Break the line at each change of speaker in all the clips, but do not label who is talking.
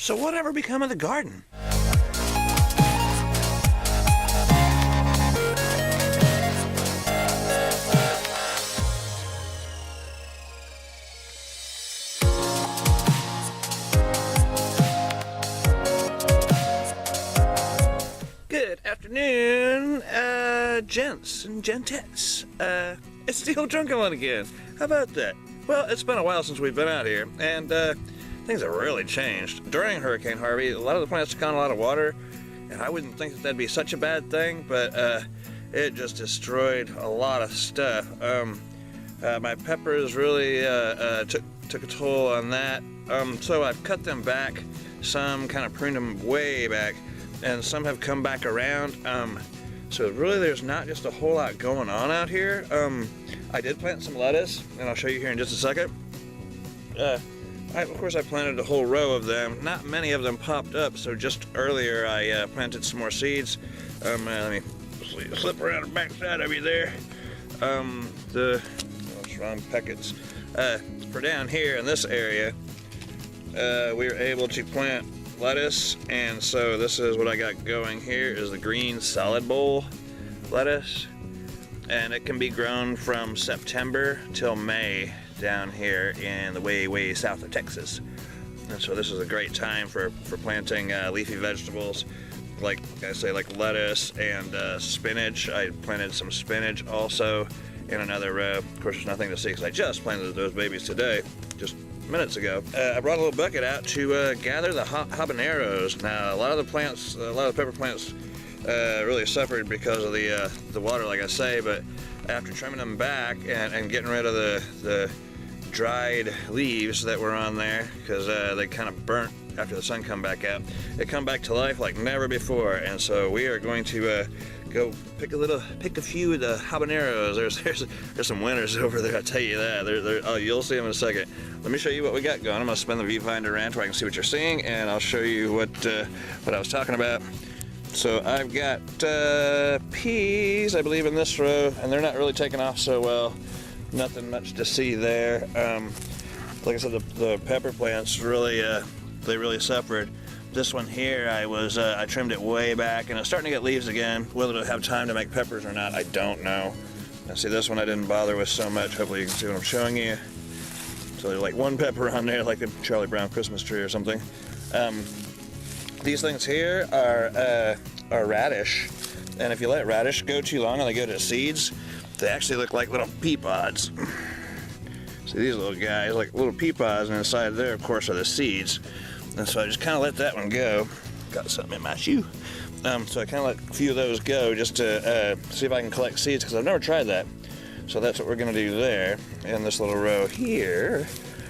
So whatever become of the garden? Good afternoon, gents and gentettes. It's the old Drunkinone again. How about that? Well, it's been a while since we've been out here, and things have really changed. During Hurricane Harvey, a lot of the plants took on a lot of water, and I wouldn't think that that'd be such a bad thing, but it just destroyed a lot of stuff. My peppers really took a toll on that, so I've cut them back. Some kind of pruned them way back, and some have come back around. So really there's not just a whole lot going on out here. I did plant some lettuce, and I'll show you here in just a second. Of course I planted a whole row of them. Not many of them popped up, so just earlier I planted some more seeds. Let me slip around the backside of you there. What's wrong, Peckets? For down here in this area, we were able to plant lettuce, and so this is what I got going here is the green solid bowl lettuce, and it can be grown from September till May down here in the way south of Texas. And so this is a great time for planting leafy vegetables, like I say, like lettuce and spinach. I planted some spinach also in another row. Of course there's nothing to see because I just planted those babies today, just minutes ago. I brought a little bucket out to gather the habaneros. Now, a lot of the pepper plants really suffered because of the water, like I say, but after trimming them back and getting rid of the dried leaves that were on there, because they kind of burnt after the sun come back out, they come back to life like never before. And so we are going to go pick a few of the habaneros. There's some winners over there, I'll tell you that. Oh, you'll see them in a second. Let me show you what we got going. I'm gonna spin the viewfinder around so I can see what you're seeing, and I'll show you what I was talking about. So I've got peas, I believe, in this row, and they're not really taking off so well. Nothing much to see there. Like I said, the pepper plants really, they really suffered. This one here, I trimmed it way back, and it's starting to get leaves again. Whether it'll have time to make peppers or not, I don't know. And see, this one I didn't bother with so much. Hopefully you can see what I'm showing you. So there's like one pepper on there, like a Charlie Brown Christmas tree or something. These things here are radish, and if you let radish go too long and they go to seeds, they actually look like little pea pods. See these little guys, like little pea pods, and inside there, of course, are the seeds. And so I just kind of let that one go. Got something in my shoe. So I kind of let a few of those go just to see if I can collect seeds, because I've never tried that. So that's what we're going to do there in this little row here.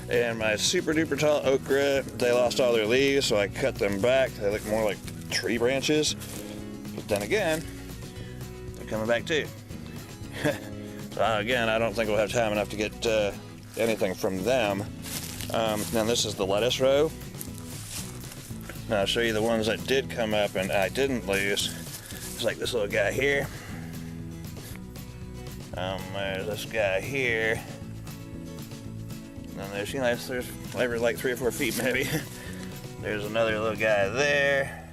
And my super duper tall okra, they lost all their leaves, so I cut them back. They look more like tree branches. But then again, they're coming back too. So again, I don't think we'll have time enough to get anything from them. Now this is the lettuce row. Now I'll show you the ones that did come up and I didn't lose. It's like this little guy here. There's this guy here. And there's, you know, there's every like 3 or 4 feet maybe. There's another little guy there.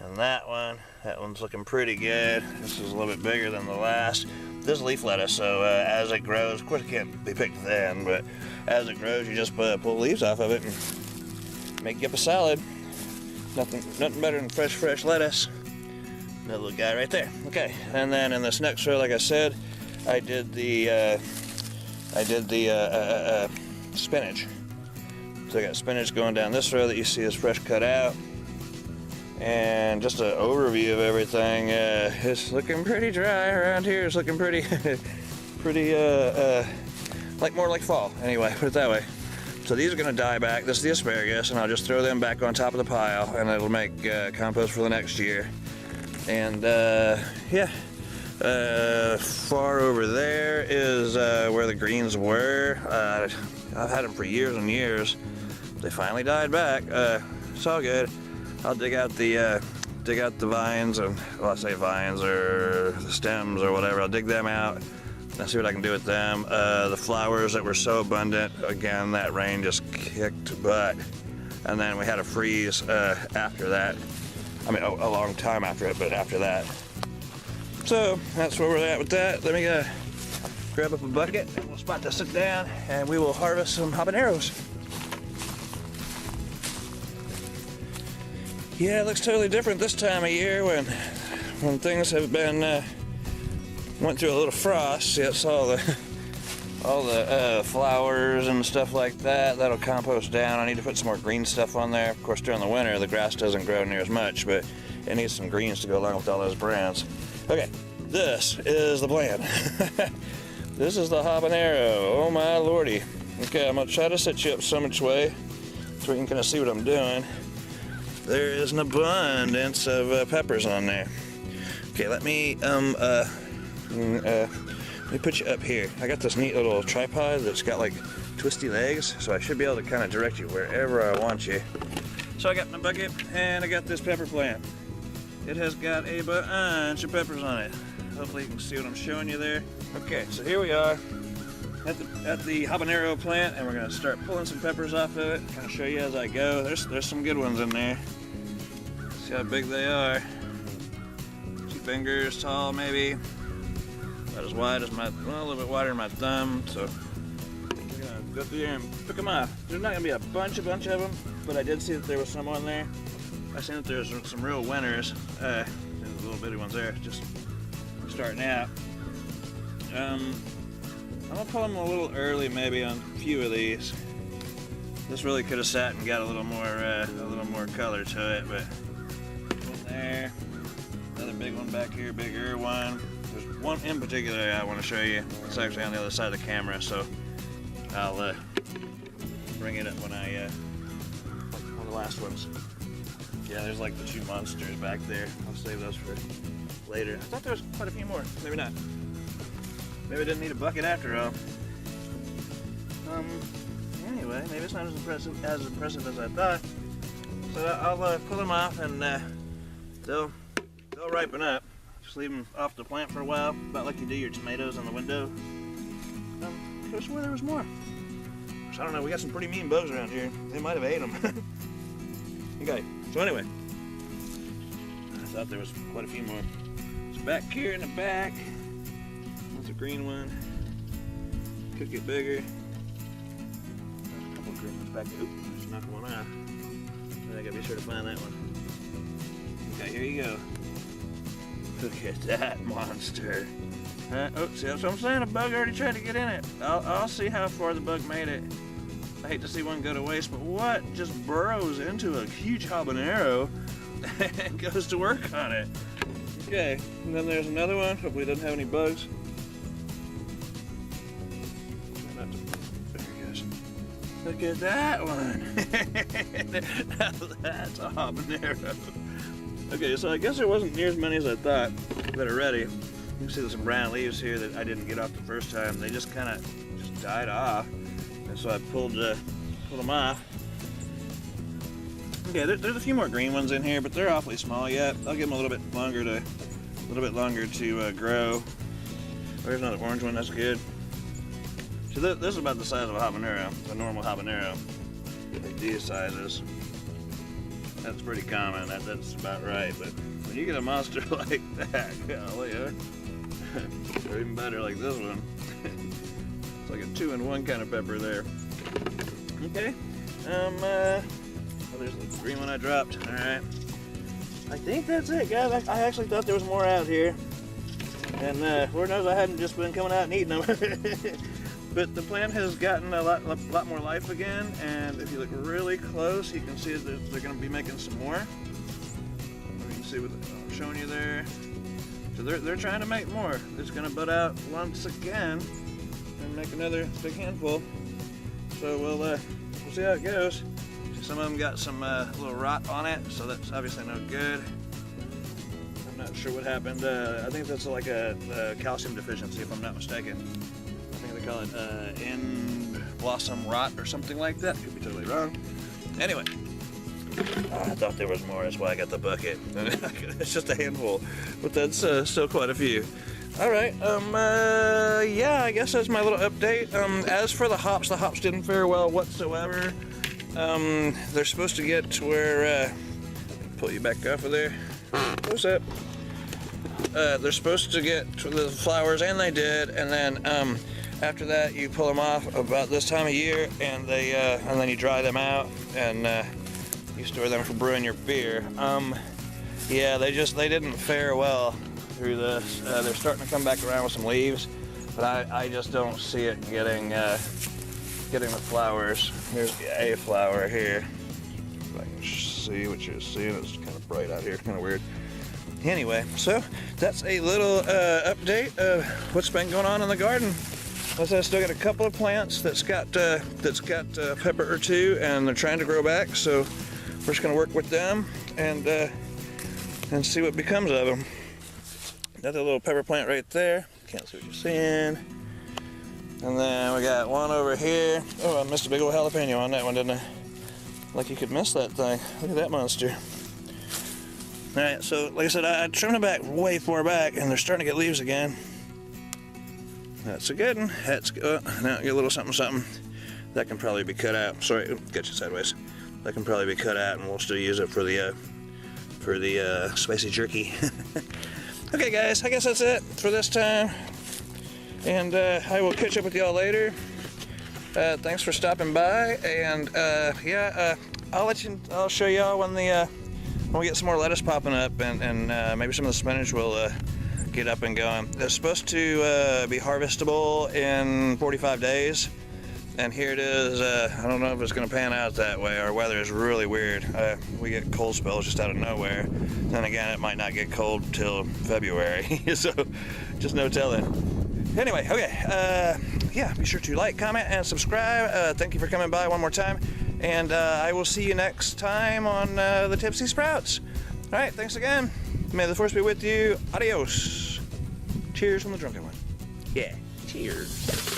And that one's looking pretty good. This is a little bit bigger than the last. This is leaf lettuce, so as it grows, of course it can't be picked then, but as it grows, you just pull leaves off of it and make you up a salad. Nothing better than fresh lettuce. That little guy right there. Okay, and then in this next row, like I said, I did the spinach. So I got spinach going down this row that you see is fresh cut out. And just an overview of everything. It's looking pretty dry around here. It's looking pretty, like more like fall. Anyway, put it that way. So these are going to die back. This is the asparagus, and I'll just throw them back on top of the pile, and it'll make compost for the next year. And yeah, far over there is where the greens were. I've had them for years and years. They finally died back. It's all good. I'll dig out the vines, and well, I say vines or the stems or whatever. I'll dig them out and see what I can do with them. The flowers that were so abundant, again, that rain just kicked butt. and then we had a freeze after that. I mean, a long time after it, but after that. So that's where we're at with that. Let me grab up a bucket and we'll spot to sit down and we will harvest some habaneros. Yeah, it looks totally different this time of year when things have been went through a little frost. See, it's all the flowers and stuff like that. That'll compost down. I need to put some more green stuff on there. Of course, during the winter, the grass doesn't grow near as much, but it needs some greens to go along with all those browns. Okay, this is the plan. This is the habanero. Oh my lordy. Okay, I'm gonna try to set you up so much way so we can kind of see what I'm doing. There is an abundance of peppers on there. Okay, let me put you up here. I got this neat little tripod that's got like twisty legs, so I should be able to kind of direct you wherever I want you. So I got my bucket and I got this pepper plant. It has got a bunch of peppers on it. Hopefully you can see what I'm showing you there. Okay, so here we are at the habanero plant, and we're gonna start pulling some peppers off of it. Kind of show you as I go. There's some good ones in there. See how big they are. 2 fingers tall, maybe. About as wide as well, a little bit wider than my thumb. So we're gonna go through there and pick them off. There's not gonna be a bunch of them, but I did see that there was some on there. I seen that there's some real winners. There's little bitty ones there, just starting out. I'm gonna pull them a little early, maybe on a few of these. This really could have sat and got a little more color to it, but one there, another big one back here, bigger one. There's one in particular I want to show you. It's actually on the other side of the camera, so I'll bring it up when on the last ones. Yeah, there's like the 2 monsters back there. I'll save those for later. I thought there was quite a few more. Maybe not. Maybe I didn't need a bucket after all. Anyway, maybe it's not as impressive as I thought. So I'll pull them off, and they'll ripen up. Just leave them off the plant for a while, about like you do your tomatoes on the window. I could have swore there was more. So I don't know. We got some pretty mean bugs around here. They might have ate them. Okay. So anyway, I thought there was quite a few more. So back here in the back. That's a green one. Could get bigger. There's a couple of green ones back there. Oop, just knocked one off. I gotta be sure to find that one. Okay, here you go. Look at that monster. Oh, see, that's what I'm saying. A bug already tried to get in it. I'll see how far the bug made it. I hate to see one go to waste, but what just burrows into a huge habanero and goes to work on it? Okay, and then there's another one. Hopefully it doesn't have any bugs. Look at that one. That's a habanero. Okay, so I guess there wasn't near as many as I thought that are ready. You can see there's some brown leaves here that I didn't get off the first time. They just kind of died off. And so I pulled them off. Okay, there's a few more green ones in here, but they're awfully small yet. I'll give them a little bit longer to grow. There's another orange one. That's good. So this is about the size of a habanero, a normal habanero. Like these sizes. That's pretty common. That's about right. But when you get a monster like that, golly, or even better like this one. It's like a 2-in-1 kind of pepper there. Okay. Oh, there's the green one I dropped. All right. I think that's it, guys. I actually thought there was more out here, and Lord knows I hadn't just been coming out and eating them. But the plant has gotten a lot more life again, and if you look really close, you can see that they're going to be making some more. You can see what I'm showing you there. So they're trying to make more. It's going to bud out once again and make another big handful. So we'll see how it goes. Some of them got some little rot on it, so that's obviously no good. I'm not sure what happened. I think that's like a calcium deficiency, if I'm not mistaken. I think they call it end blossom rot or something like that. Could be totally wrong. Anyway, I thought there was more. That's why I got the bucket. It's just a handful, but that's still quite a few. All right. Yeah, I guess that's my little update. As for the hops didn't fare well whatsoever. They're supposed to get to where, pull you back off of there. What's up? They're supposed to get to the flowers, and they did, and then after that you pull them off about this time of year, and then you dry them out, and you store them for brewing your beer. Yeah, they didn't fare well through this. They're starting to come back around with some leaves, but I just don't see it getting the flowers. Here's a flower here. If I can see what you're seeing. It's kind of bright out here, kind of weird. Anyway, so that's a little update of what's been going on in the garden. I still got a couple of plants that's got a pepper or two, and they're trying to grow back. So we're just gonna work with them and see what becomes of them. Another little pepper plant right there. Can't see what you're seeing. And then we got one over here. Oh, I missed a big old jalapeno on that one, didn't I? Like you could miss that thing. Look at that monster. All right, so like I said, I trimmed it back way far back, and they're starting to get leaves again. That's a good one. That's now get a little something something. That can probably be cut out. Sorry, got you sideways. That can probably be cut out, and we'll still use it for the spicy jerky. Okay, guys, I guess that's it for this time, and I will catch up with y'all later. Thanks for stopping by, and yeah, I'll show y'all when we get some more lettuce popping up, and maybe some of the spinach will get up and going. They're supposed to be harvestable in 45 days, and here it is. I don't know if it's going to pan out that way. Our weather is really weird. We get cold spells just out of nowhere. Then again, it might not get cold till February, so just no telling. Anyway, okay, yeah, be sure to like, comment, and subscribe. Thank you for coming by one more time, and I will see you next time on the Tipsy Sprouts. All right, thanks again. May the force be with you. Adios. Cheers from the Drunken One. Yeah, cheers.